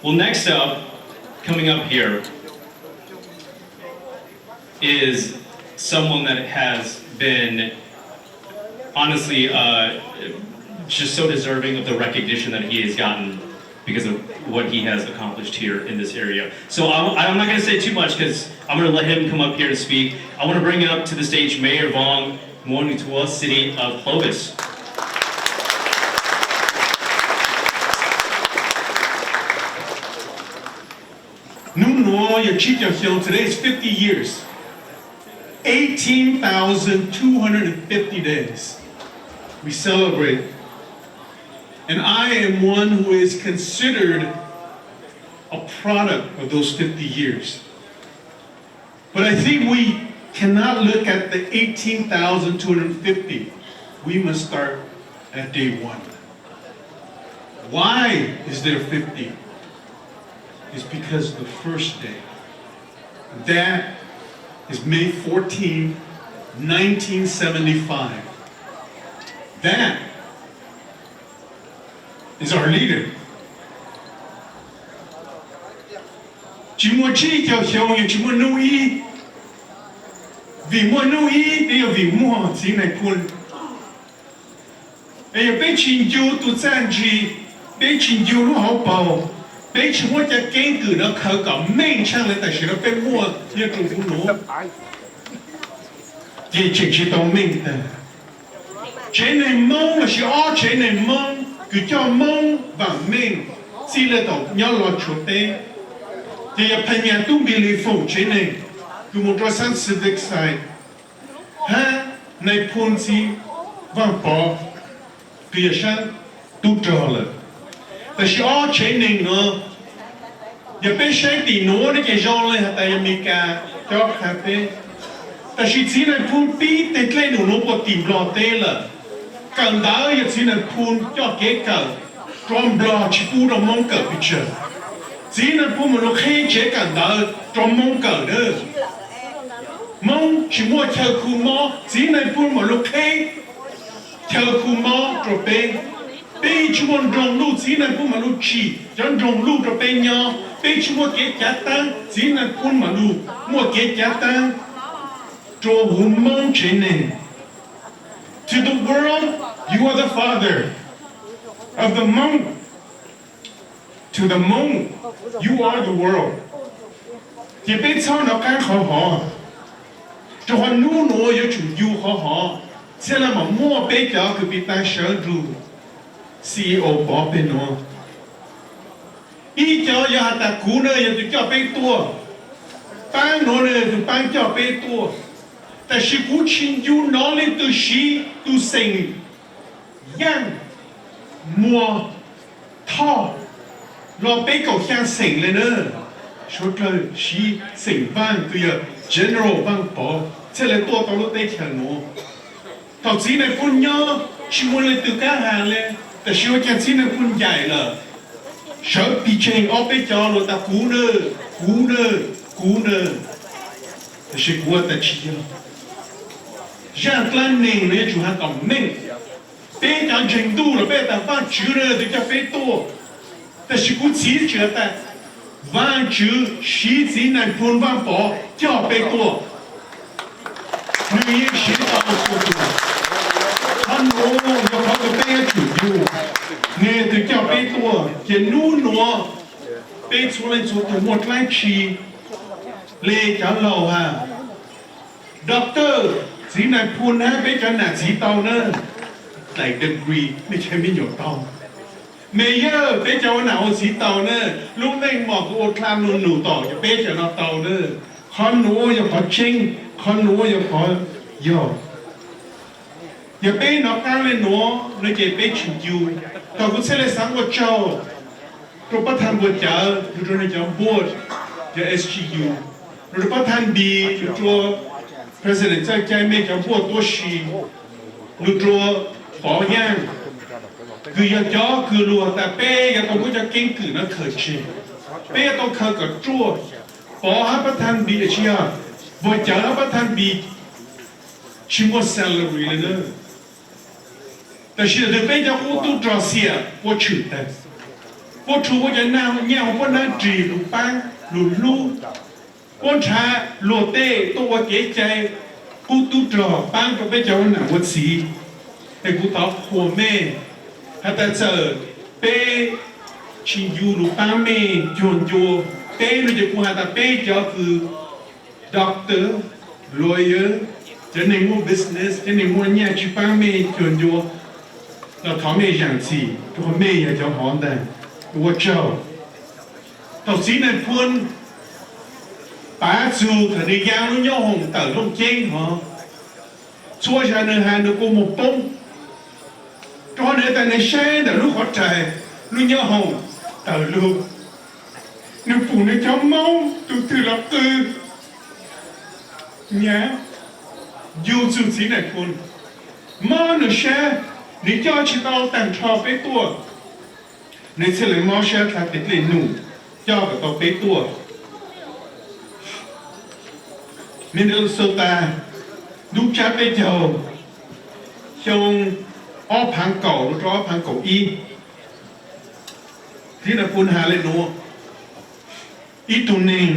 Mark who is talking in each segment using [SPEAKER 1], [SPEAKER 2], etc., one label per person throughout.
[SPEAKER 1] Well, next up, coming up here, is someone that has been honestly just so deserving of the recognition that he has gotten because of what he has accomplished here in this area. So I'm not going to say too much because I'm going to let him come up here to speak. I want to bring up to the stage Mayor Vong Mouanoutoua, City of Clovis.
[SPEAKER 2] Today is 50 years. 18,250 days. We celebrate. And I am one who is considered a product of those 50 years. But I think we cannot look at the 18,250. We must start at day one. Why is there 50? It's because the first day. That is May 14, 1975. That is our leader. Chỉ muốn chi theo hiểu như chỉ muốn nuôi vì muốn nuôi thì vì mua chỉ này phun. Ấy bây chín yêu tu chân gì, bây chín yêu lu hậu bảo, bây chỉ muốn cho kinh cử nó khởi cả mình sang lên, tại sao nó phải mua như trong vùng núi? Thì chỉ đồng minh thôi. Trên này mông là chỉ ở trên này mông. Cứ cho mong và mình chỉ là đầu nhau lo chỗ tế thì phần nhà tung bị lì phụ chế này cứ một trò sáng sự việc sai ha này phun gì vang bỏ cứ sáng tu trò là tại sao chế này nữa giờ bên sáng thì nó để cái rau lên tại America cho hạt tế tại sao chỉ là phun tí tết lên nó bỏ tìm lo tế là cần đỡ giờ chỉ là phun cho kế cờ trong bò chỉ phun trong mông cờ bị chờ chỉ là phun mà nó khi chế cần đỡ trong mông cờ đó mông chỉ mua theo khu mò chỉ là phun mà nó khi theo khu mò rồi bên bên chỉ muốn trồng lúa chỉ là phun mà nó chỉ chẳng trồng lúa rồi bên nhau bên chỉ mua kế giá tăng chỉ là phun mà lúa mua kế giá tăng rồi hùm mông trên này. To the world, you are the father. Of the Hmong, to the Hmong, you are the world. Thì bên sau nó càng khó hò. Cho họ nụ nụ yếu chủ yếu khó hò. Thế là mà mua bế kéo cứ bị ta sở rù. CEO bỏ bên nó. Ý cho yếu hạt ta cú nơi yếu tụi cho bế tua. Bang nó nơi tụi bang cho bế tua. Tại sự cú chín yêu nó lên từ sĩ từ sinh yang mua thọ lo bế cầu sang sinh lên nữa số cơ sĩ sinh vang từ general vang bỏ thế là tua tao lúc đây theo nó tao chỉ này phun nhớ chỉ muốn lên từ cá hàng lên tại sự cái chỉ này phun dài là sợ bị chèn ở bế cho rồi ta cú nữa tại sự cú ta chỉ Jean Clan Ning này chủ hàng cầm Ning, bên trong trình độ là bên ta vang chữ rồi thì cho bên to,แต่是估chỉ chữ ta vang chữ sĩ chỉ này phun vang bỏ cho bên to, người yên sĩ ta một số tu, hắn nói là họ có bên chủ yếu, nghe thì cho bên to, cái nụ nó bên số lên số từ một lại chi, lê cho lâu ha, doctor chỉ này phun ha bây giờ là chỉ tàu nữa, lại degreeไม่ใช่ไม่หยดตองเมเยอร์bây giờ nào chỉ tàu nữa lúc này mỏ củaคลามนูต่อจะbây giờ nó tàu nữa con núa giờ có chinh con núa giờ có yo giờ bây nó cao lên núa nó chỉ bây chịu yêu tàu cũng sẽ là sáng của châu rồi bắt tham của chợ rồi nóจะboard giờ SGU rồi bắt tham B rồi President 在界面讲过多时，如说保养，คือ要教คือรัวแต่เป้ยังต้องก็จะเก่งคือนั่นเคยชิเป้ต้องเคยกับจั่วปอให้ประธานบีเชียบ่เจอให้ประธานบีชิมว่า salary เลยเนอะแต่เชื่อเดี๋ยวเป้จะอู้ตู้ดรอเซียว่าชื่อแต่ Bố chú bố dân nào nhau bố nà trì lù băng lù lù bố trà lù tê tô bố kế chay cú tu trò băng cho bê cháu nà bố xí hay cú tóc hồ mê hà ta chờ bê chỉ dù lù băng mê dồn dồ bê lù cho cú hà ta bê cho cứ doctor lawyer cho nên mua business cho nên mua nhà chú băng mê dồn dồ là thỏ mê giảng chỉ cho mê ya cho hòn đây我叫，头先呢判把住佢哋養咗紅豆都驚嗬，坐下呢係呢個木崩，再呢但係聲就碌學仔，碌咗紅豆碌，你phụ呢cho mông từ từ lập từ nhá, dù dù chỉ này phun, mà nó sẽ你叫起到等超被多。ในเฉลิมมอเชลคาติดเลยหนุ่มย่อกับตัวเป๊ะตัวมินเอลโซตาดูจับไปเจ้าชงอ้อพังเก่าหรืออ้อพังเก่าอีที่นักพูนหาเลยหนูอีตุนิง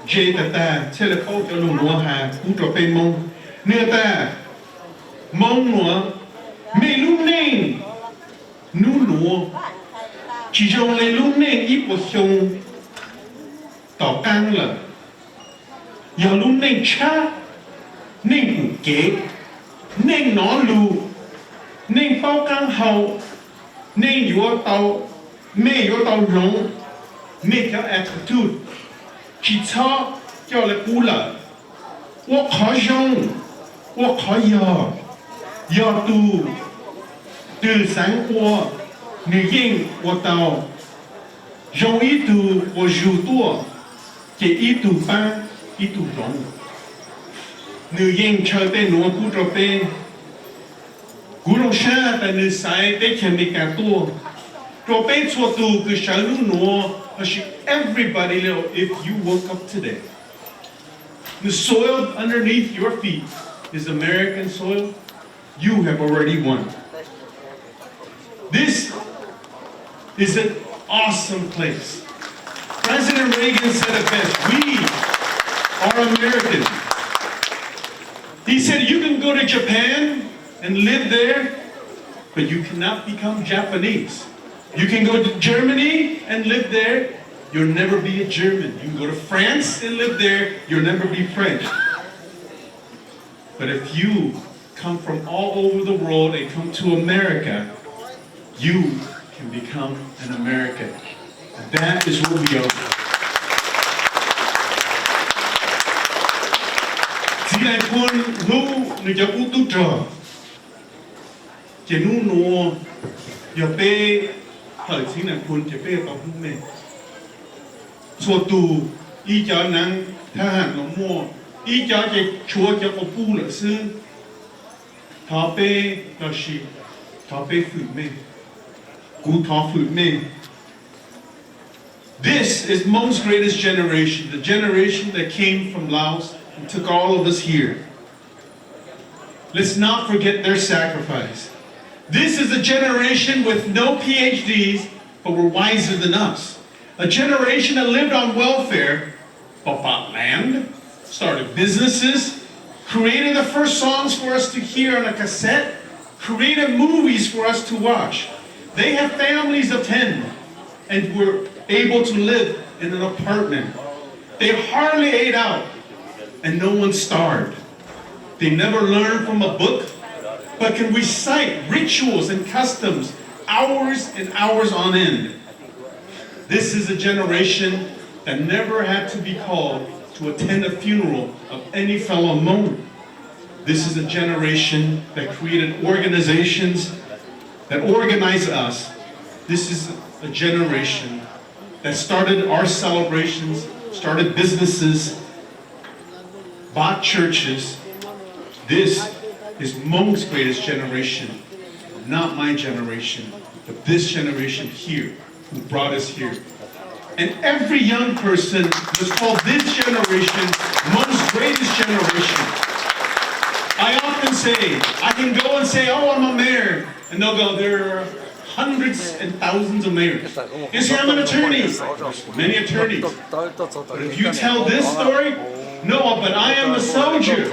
[SPEAKER 2] เจตตาเชลเขาจะลงหัวหาผู้ตัวเป็นมงเนื้อตามงหัวไม่รู้เน่งนู่นหนูchỉ dùng lấy lúc nên ít một dùng tỏ căng là giờ lúc nên cha nên củ kế nên nó lù nên bao căng hậu nên yếu tàu mê yếu tàu rộng mê theo attitude chỉ cho là cú là wo khó dùng wo khó giờ tu từ sáng qua người dân của tàu dùng ít tu của dù tua chỉ ít tu ba ít tu rong người dân chơi tên nó cú trò tên cú long sa tại người sai tên chèn bị cả tua trò tên chua tu cứ sợ lúc nó everybody know if you woke up today the soil underneath your feet is American soil you have already won. This is an awesome place. President Reagan said it best. We are Americans. He said you can go to Japan and live there, but you cannot become Japanese. You can go to Germany and live there, you'll never be a German. You can go to France and live there, you'll never be French. But if you come from all over the world and come to America, you can become an American. And that is what we are. Chỉ này quân nu người cho u tu trò, chỉ nu nô, giờ pe thời chỉ này quân chỉ pe tao không mê. Số tu ý cho năng tha hạt nó mua, ý cho chỉ chúa cho có pu là sư, thọ pe là gì, thọ pe phử mê. This is Hmong's greatest generation, the generation that came from Laos and took all of us here. Let's not forget their sacrifice. This is a generation with no PhDs, but were wiser than us. A generation that lived on welfare, but bought land, started businesses, created the first songs for us to hear on a cassette, created movies for us to watch. They have families of 10 and were able to live in an apartment. They hardly ate out and no one starved. They never learned from a book, but can recite rituals and customs hours and hours on end. This is a generation that never had to be called to attend a funeral of any fellow Hmong. This is a generation that created organizations that organize us. This is a generation that started our celebrations, started businesses, bought churches. This is Hmong's greatest generation, not my generation, but this generation here who brought us here. And every young person was called this generation Hmong's greatest generation. I often say, I can go and say, oh, I'm a mayor. And they'll go, there are hundreds and thousands of mayors. You say, I'm an attorney. There's many attorneys. But if you tell this story, no, but I am a soldier.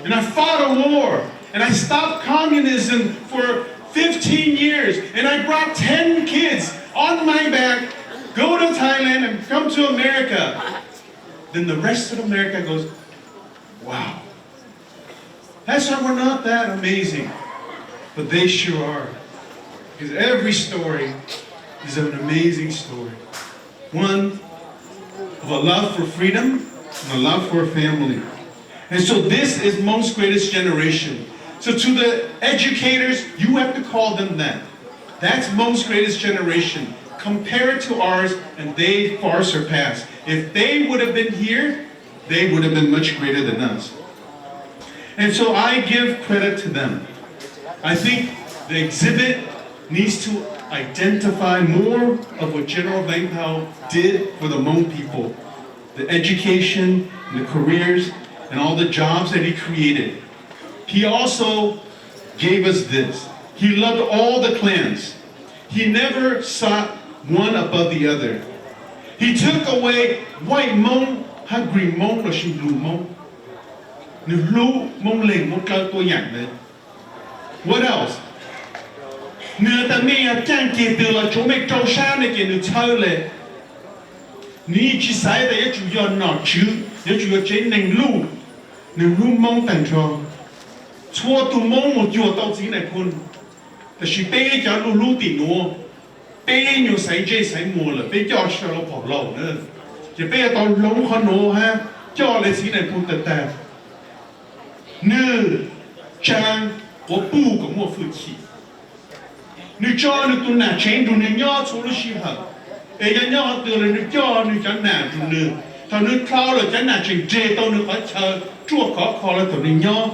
[SPEAKER 2] And I fought a war. And I stopped communism for 15 years. And I brought 10 kids on my back, go to Thailand and come to America. Then the rest of America goes, wow. That's why we're not that amazing. But they sure are. Because every story is an amazing story. One of a love for freedom and a love for a family. And so this is Hmong's greatest generation. So to the educators, you have to call them that. That's Hmong's greatest generation. Compare it to ours, and they far surpass. If they would have been here, they would have been much greater than us. And so I give credit to them. I think the exhibit needs to identify more of what General Vang Pao did for the Hmong people. The education, and the careers, and all the jobs that he created. He also gave us this. He loved all the clans. He never sought one above the other. He took away white Hmong, green Hmong, or blue Hmong. What else? Nửa ta mẹ chẳng kể từ là chỗ mẹ trâu xa này kể nửa thơ lệ. Ní chỉ sai ta chủ yếu nọ chứ, chủ yếu chế nền lưu mong tàn trò. Chua tù mong một chùa tao chỉ này khôn. Ta chỉ bê cho lưu tỉ nô. Bê nhiều sấy chê sấy mùa là bê cho cho nó bỏ lầu nữa. Chỉ bê tao lông khó nô ha, cho lại chỉ này khôn tật tà. Nửa trang của bù của một phụ khí. Nửa cho nửa tù nà chén đủ nửa nhỏ chỗ lúc xí hở. Ê nhá nhỏ từ là nửa cho nửa cho nà đủ nửa. Thảo nửa khao là cho nà chén trê tao nửa khó chờ. Chua khó là tao nửa nhỏ.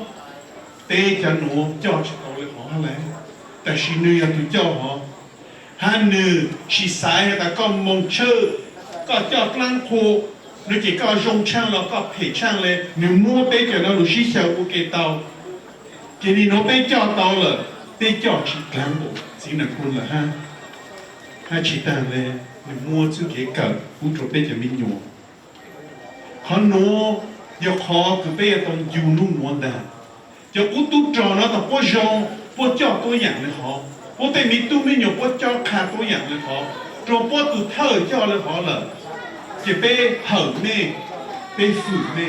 [SPEAKER 2] Tê cho nửa cho tao là khó lẽ. Ta xí nửa tụ cho họ. Hà nửa xí xài ta có mong chơ. Có cho lăng khô. Nửa chỉ có rong trang là có phê trang lệ. Nửa mua bê cho nó lũ xí xào của kê tao. Kể đi nó bê cho tao là bê cho chỉ cán bộ. Chỉ là con là ha chỉ tàn lệ. Nửa mua chứ kể cỡ. Ú trò bê cho mình nhổ. Khó nô. Giờ khó cứ bê tao dù nụ nụ đà. Giờ ú tú trò nó ta bó rong. Bó cho tôi dạng lệ khó. Bó tê mi tu mi nhổ bó cho khá tôi dạng lệ khó. Rồi bó tụ thơ cho lệ khó là. Chỉ bê hở mê. Bê phủ mê.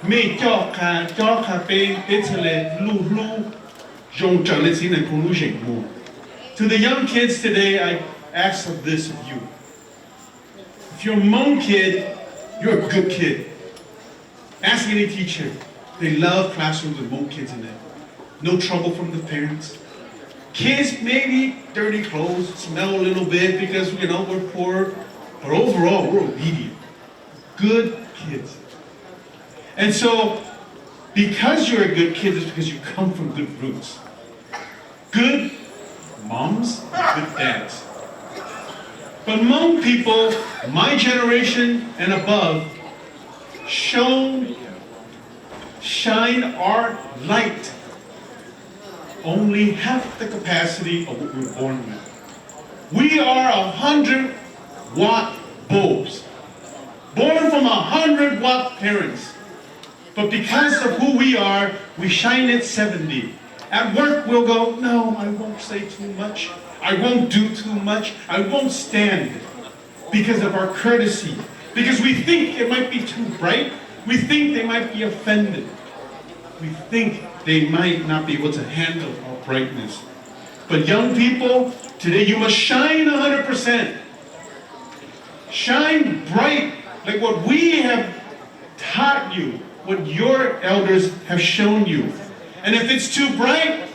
[SPEAKER 2] Mê cho khá bê trở lệ lưu rong trở lệ xin là con lưu rỉnh mù. To the young kids today, I ask of this of you. If you're a Hmong kid, you're a good kid. Ask any teacher. They love classrooms with Hmong kids in it. No trouble from the parents. Kids, maybe dirty clothes, smell a little bit because, we're poor. But overall, we're obedient. Good kids. And so, because you're a good kid, it's because you come from good roots. Good moms, good dads. But Hmong people, my generation and above, shine our light only half the capacity of what we were born with. We are 100-watt bulbs, born from 100-watt parents. But because of who we are, we shine at 70. At work, we'll go, no, I won't say too much. I won't do too much. I won't stand because of our courtesy. Because we think it might be too bright. We think they might be offended. We think they might not be able to handle our brightness. But young people, today you must shine 100%. Shine bright like what we have taught you, what your elders have shown you. And if it's too bright,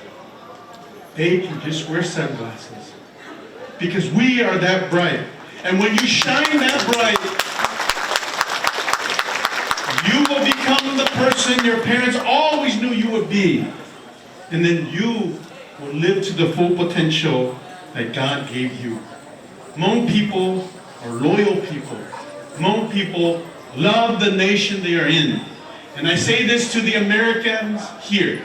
[SPEAKER 2] they can just wear sunglasses. Because we are that bright. And when you shine that bright, you will become the person your parents always knew you would be. And then you will live to the full potential that God gave you. Hmong people are loyal people. Hmong people love the nation they are in. And I say this to the Americans here.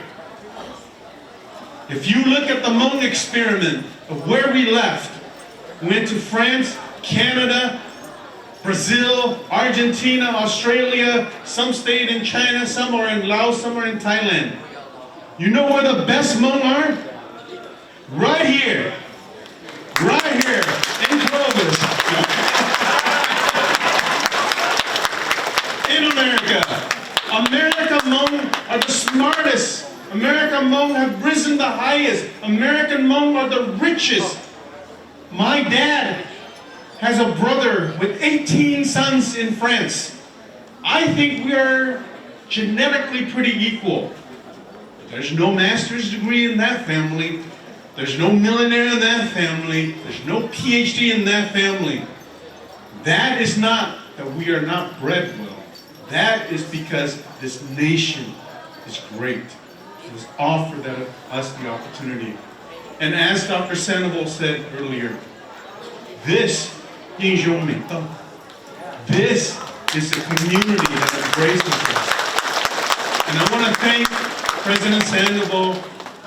[SPEAKER 2] If you look at the Hmong experiment of where we left. Went to France, Canada, Brazil, Argentina, Australia, some stayed in China, some are in Laos, some are in Thailand. You know where the best Hmong are? Right here. Right here in Clovis. In America. America Hmong are the smartest. American Hmong have risen the highest. American Hmong are the richest. My dad has a brother with 18 sons in France. I think we are genetically pretty equal. There's no master's degree in that family. There's no millionaire in that family. There's no PhD in that family. That is not that we are not bred well. That is because this nation is great. It was offered us the opportunity. And as Dr. Sandoval said earlier, this is a community that embraces us. And I want to thank President Sandoval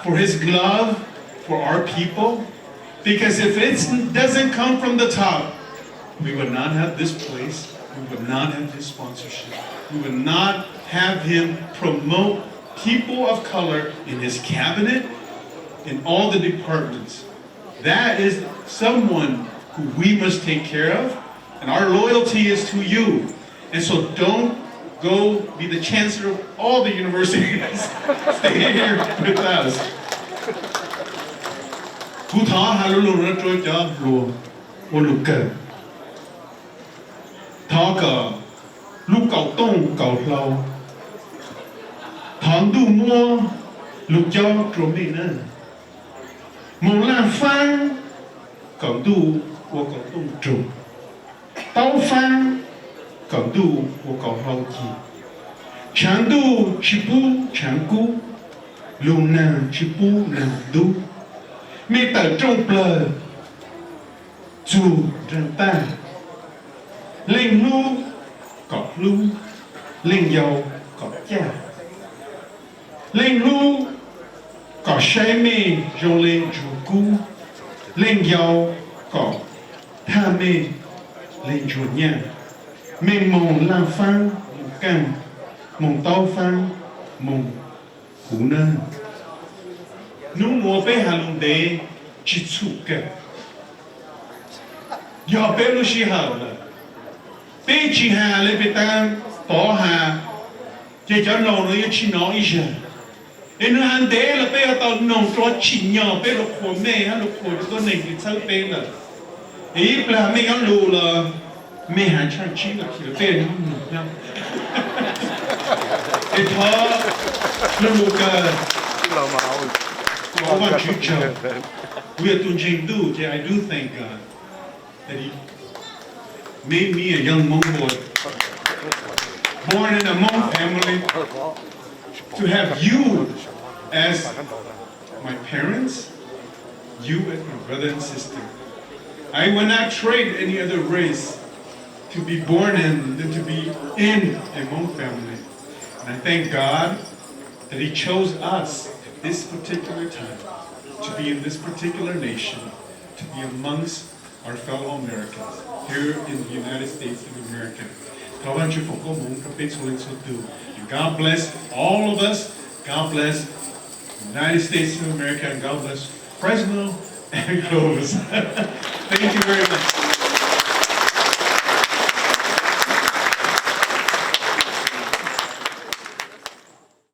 [SPEAKER 2] for his love for our people, because if it doesn't come from the top, we would not have this place, we would not have his sponsorship, we would not have him promote people of color in his cabinet, in all the departments. That is someone who we must take care of, and our loyalty is to you. And so don't go be the chancellor of all the universities. Stay here with us. Thu thọ hà luôn luôn trôi cho lùa ô lục cờ thọ cờ lúc cầu tông cầu lâu thọn đu mua lục cho trộm đi nè một là phan cầu đu của cầu tông trộm tao phan cầu đu của cầu lâu gì chẳng đu chỉ bu chẳng cú lùn nè chỉ bu nè đu mê tờ trong plờ dù răng ta lên lu có lu lên dầu có cha lên lu có say mê rồi lên chủ cú lên dầu có tha mê lên chủ nhà mê mong la phan mong cam mong tao phan mong hú nơ nụ mùa bê hà lùng đế chỉ chủ kè do bê lu shi hà là bê chỉ hà lê bê ta bỏ hà chế cho nâu nó chỉ nói ý giờ nên nó hàn đế là bê hà tao nông cho chỉ nhỏ bê lục khổ mê hà lục khổ cho nền thì sao bê là ý là mê gắn lù là mê hà chẳng chỉ là khi là bê nó không nụ nhau để thó lù cờ I want you to we are doing Jingdu. I do thank God that He made me a young Hmong boy, born in a Hmong family, to have you as my parents, you as my brother and sister. I would not trade any other race to be born in than to be in a Hmong family. And I thank God that He chose us this particular time, to be in this particular nation, to be amongst our fellow Americans here in the United States of America. And God bless all of us. God bless the United States of America, and God bless Fresno and Clovis. Thank you very much.